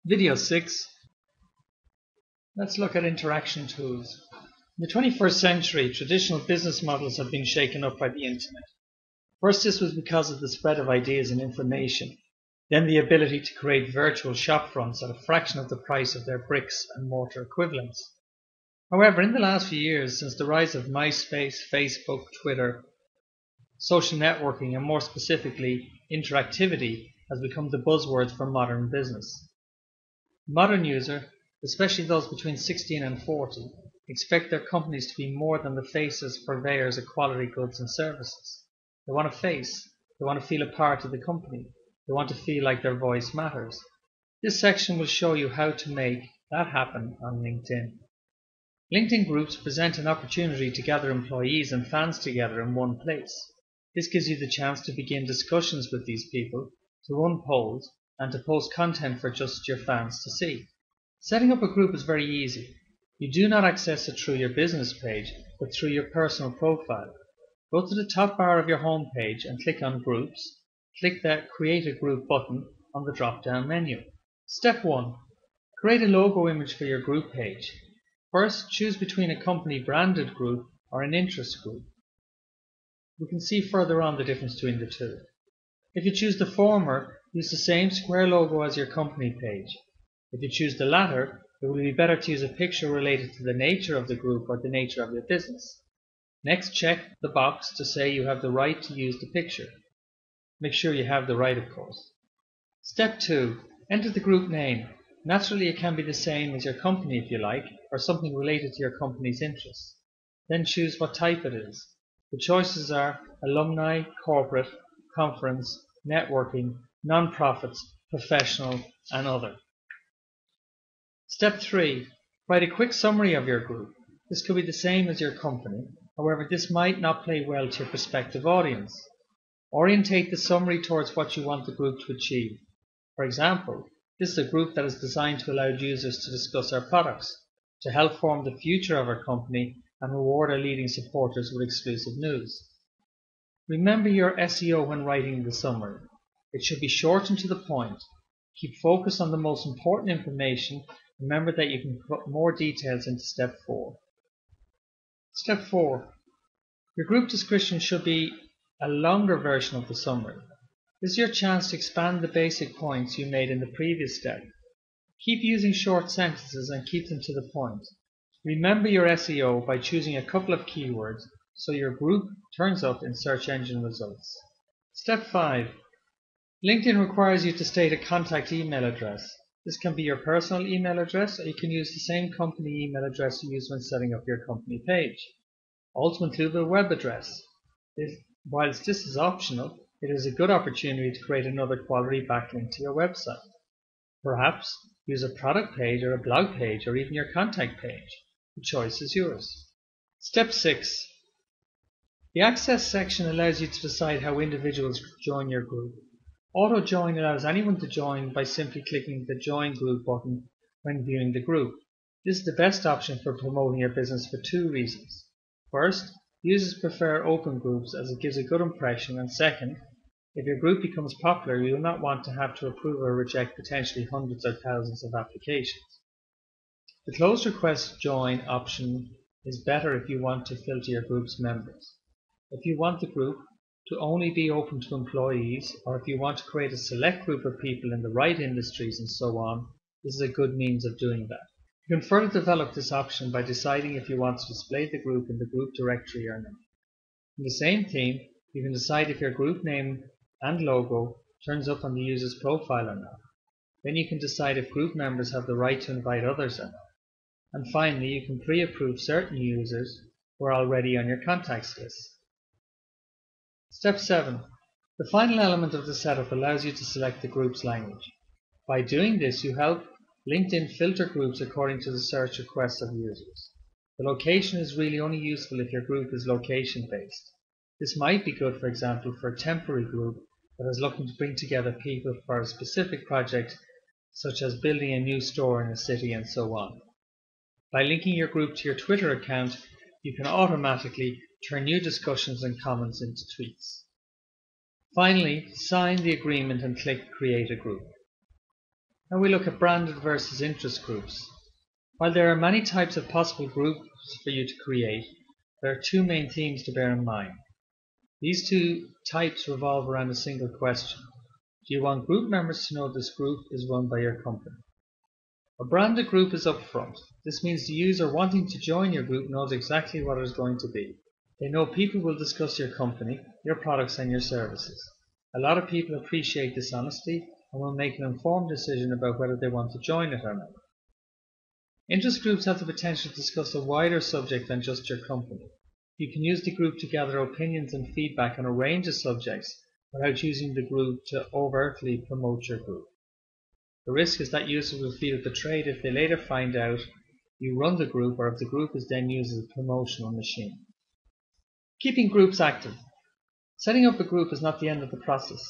Video 6. Let's look at interaction tools. In the 21st century, traditional business models have been shaken up by the internet. First, this was because of the spread of ideas and information. Then the ability to create virtual shop fronts at a fraction of the price of their bricks and mortar equivalents. However, in the last few years, since the rise of MySpace, Facebook, Twitter, social networking, and more specifically, interactivity, has become the buzzwords for modern business. The modern user, especially those between 16 and 40, expect their companies to be more than the faces, purveyors of quality goods and services. They want a face. They want to feel a part of the company. They want to feel like their voice matters. This section will show you how to make that happen on LinkedIn. LinkedIn groups present an opportunity to gather employees and fans together in one place. This gives you the chance to begin discussions with these people, to run polls, and to post content for just your fans to see. Setting up a group is very easy. You do not access it through your business page, but through your personal profile. Go to the top bar of your home page and click on Groups. Click the Create a Group button on the drop-down menu. Step 1. Create a logo image for your group page. First, choose between a company branded group or an interest group. We can see further on the difference between the two. If you choose the former, use the same square logo as your company page. If you choose the latter, it will be better to use a picture related to the nature of the group or the nature of your business. Next, check the box to say you have the right to use the picture. Make sure you have the right, of course. Step 2. Enter the group name. Naturally, it can be the same as your company if you like, or something related to your company's interests. Then choose what type it is. The choices are alumni, corporate, conference, networking, non-profits, professional, and other. Step 3. Write a quick summary of your group. This could be the same as your company, however this might not play well to your prospective audience. Orientate the summary towards what you want the group to achieve. For example, this is a group that is designed to allow users to discuss our products, to help form the future of our company, and reward our leading supporters with exclusive news. Remember your SEO when writing the summary. It should be short and to the point. Keep focus on the most important information. Remember that you can put more details into Step 4. Step 4. Your group description should be a longer version of the summary. This is your chance to expand the basic points you made in the previous step. Keep using short sentences and keep them to the point. Remember your SEO by choosing a couple of keywords so your group turns up in search engine results. Step 5. LinkedIn requires you to state a contact email address. This can be your personal email address, or you can use the same company email address you use when setting up your company page. Also include a web address. Whilst this is optional, it is a good opportunity to create another quality backlink to your website. Perhaps use a product page or a blog page or even your contact page. The choice is yours. Step 6. The Access section allows you to decide how individuals join your group. Auto Join allows anyone to join by simply clicking the Join Group button when viewing the group. This is the best option for promoting your business for two reasons. First, users prefer open groups as it gives a good impression, and second, if your group becomes popular, you will not want to have to approve or reject potentially hundreds or thousands of applications. The Closed Request Join option is better if you want to filter your group's members. If you want the group to only be open to employees, or if you want to create a select group of people in the right industries and so on, this is a good means of doing that. You can further develop this option by deciding if you want to display the group in the group directory or not. In the same theme, you can decide if your group name and logo turns up on the user's profile or not. Then you can decide if group members have the right to invite others or not. And finally, you can pre-approve certain users who are already on your contacts list. Step 7. The final element of the setup allows you to select the group's language. By doing this, you help LinkedIn filter groups according to the search requests of users. The location is really only useful if your group is location-based. This might be good, for example, for a temporary group that is looking to bring together people for a specific project, such as building a new store in a city and so on. By linking your group to your Twitter account, you can automatically turn new discussions and comments into tweets. Finally, sign the agreement and click Create a Group. Now we look at branded versus interest groups. While there are many types of possible groups for you to create, there are two main themes to bear in mind. These two types revolve around a single question. Do you want group members to know this group is run by your company? A branded group is upfront. This means the user wanting to join your group knows exactly what it is going to be. They know people will discuss your company, your products and your services. A lot of people appreciate this honesty and will make an informed decision about whether they want to join it or not. Interest groups have the potential to discuss a wider subject than just your company. You can use the group to gather opinions and feedback on a range of subjects without using the group to overtly promote your group. The risk is that users will feel betrayed if they later find out you run the group or if the group is then used as a promotional machine. Keeping groups active. Setting up a group is not the end of the process.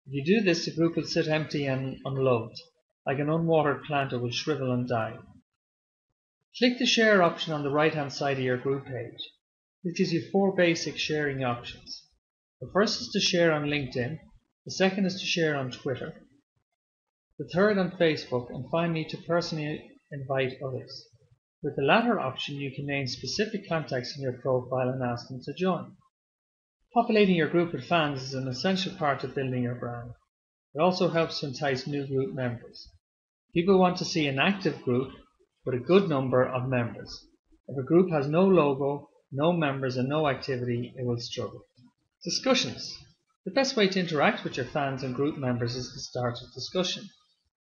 If you do this, the group will sit empty and unloved, like an unwatered plant that will shrivel and die. Click the share option on the right hand side of your group page. This gives you 4 basic sharing options. The first is to share on LinkedIn, the second is to share on Twitter, the third on Facebook, and finally to personally invite others. With the latter option, you can name specific contacts in your profile and ask them to join. Populating your group with fans is an essential part of building your brand. It also helps to entice new group members. People want to see an active group with a good number of members. If a group has no logo, no members and no activity, it will struggle. Discussions. The best way to interact with your fans and group members is to start a discussion.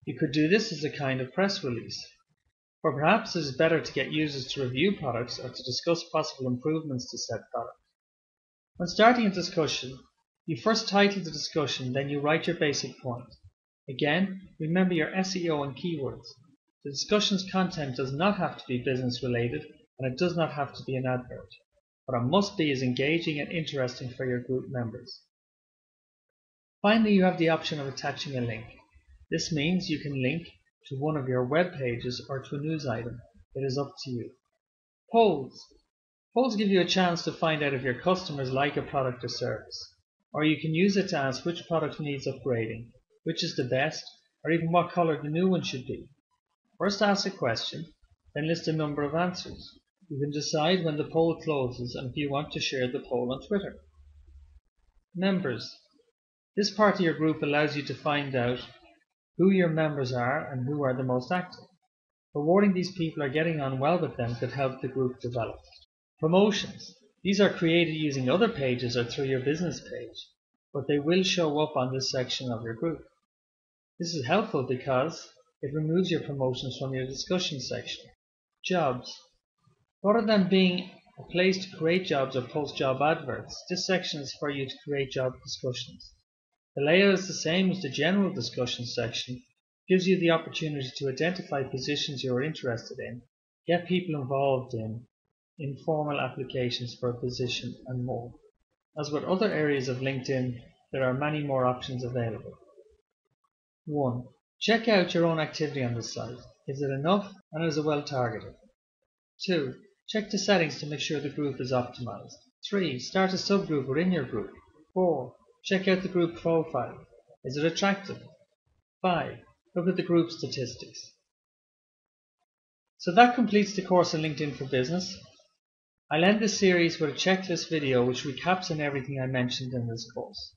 You could do this as a kind of press release. Or perhaps it is better to get users to review products or to discuss possible improvements to said product. When starting a discussion, you first title the discussion, then you write your basic point. Again, remember your SEO and keywords. The discussion's content does not have to be business related and it does not have to be an advert. What it must be is engaging and interesting for your group members. Finally, you have the option of attaching a link. This means you can link to one of your web pages or to a news item. It is up to you. Polls. Polls give you a chance to find out if your customers like a product or service. Or you can use it to ask which product needs upgrading, which is the best, or even what color the new one should be. First ask a question, then list a number of answers. You can decide when the poll closes and if you want to share the poll on Twitter. Members. This part of your group allows you to find out who your members are and who are the most active. Rewarding these people or getting on well with them could help the group develop. Promotions. These are created using other pages or through your business page, but they will show up on this section of your group. This is helpful because it removes your promotions from your discussion section. Jobs. Rather than being a place to create jobs or post job adverts, this section is for you to create job discussions. The layout is the same as the general discussion section. It gives you the opportunity to identify positions you are interested in, get people involved in informal applications for a position and more. As with other areas of LinkedIn, there are many more options available. 1. Check out your own activity on the site. Is it enough and is it well targeted? 2. Check the settings to make sure the group is optimized. 3. Start a subgroup within your group. 4. Check out the group profile. Is it attractive? 5. Look at the group statistics. So that completes the course on LinkedIn for Business. I'll end this series with a checklist video which recaps on everything I mentioned in this course.